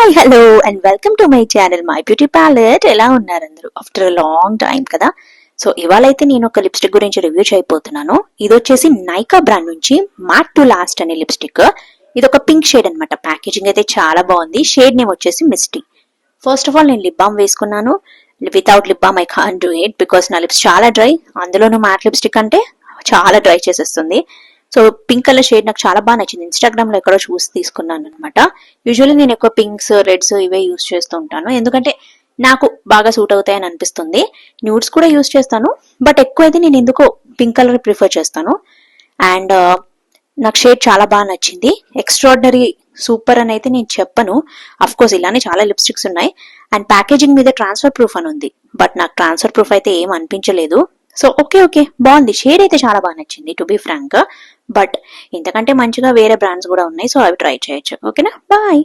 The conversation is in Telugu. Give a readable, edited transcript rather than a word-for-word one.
Hi hello and welcome to my channel my beauty palette. ఎలా ఉన్నారు అందరూ? ఆఫ్టర్ అ లాంగ్ టైం కదా. సో ఇవాళ అయితే నేను ఒక లిప్స్టిక్ గురించి రివ్యూ చేయబోతున్నాను. ఇది వచ్చేసి నైకా బ్రాండ్ నుంచి మ్యాట్ టు లాస్ట్ అనే లిప్స్టిక్. ఇది ఒక పింక్ షేడ్ అనమాట. ప్యాకేజింగ్ అయితే చాలా బాగుంది. షేడ్ నేమ్ వచ్చేసి మిస్టీ. ఫస్ట్ ఆఫ్ ఆల్ నేను లిప్ బామ్ వేసుకున్నాను. Without lip balm I can't do it because నా లిప్స్ చాలా డ్రై. అందులోనూ మ్యాట్ లిప్స్టిక్ అంటే చాలా డ్రై చేసేస్తుంది. సో పింక్ కలర్ షేడ్ నాకు చాలా బాగా నచ్చింది. ఇన్స్టాగ్రామ్ లో ఎక్కడో చూసి తీసుకున్నాను అనమాట. యూజువల్లీ నేను ఎక్కువ పింక్స్, రెడ్స్ ఇవే యూస్ చేస్తూ ఉంటాను, ఎందుకంటే నాకు బాగా సూట్ అవుతాయని అనిపిస్తుంది. న్యూడ్స్ కూడా యూస్ చేస్తాను, బట్ ఎక్కువ అయితే నేను ఎందుకో పింక్ కలర్ ప్రిఫర్ చేస్తాను. అండ్ నాకు షేడ్ చాలా బాగా నచ్చింది. ఎక్స్ట్రాడినరీ, సూపర్ అని అయితే నేను చెప్పను. అఫ్ కోర్స్ ఇలానే చాలా లిప్స్టిక్స్ ఉన్నాయి. అండ్ ప్యాకేజింగ్ మీద ట్రాన్స్ఫర్ ప్రూఫ్ అని ఉంది, బట్ నాకు ట్రాన్స్ఫర్ ప్రూఫ్ అయితే ఏం అనిపించలేదు. సో ఓకే బాగుంది. షేడ్ అయితే చాలా బాగా నచ్చింది టు బి ఫ్రాంక్. బట్ ఇంతకంటే మంచిగా వేరే బ్రాండ్స్ కూడా ఉన్నాయి, సో అవి ట్రై చేయొచ్చు. ఓకేనా, బాయ్.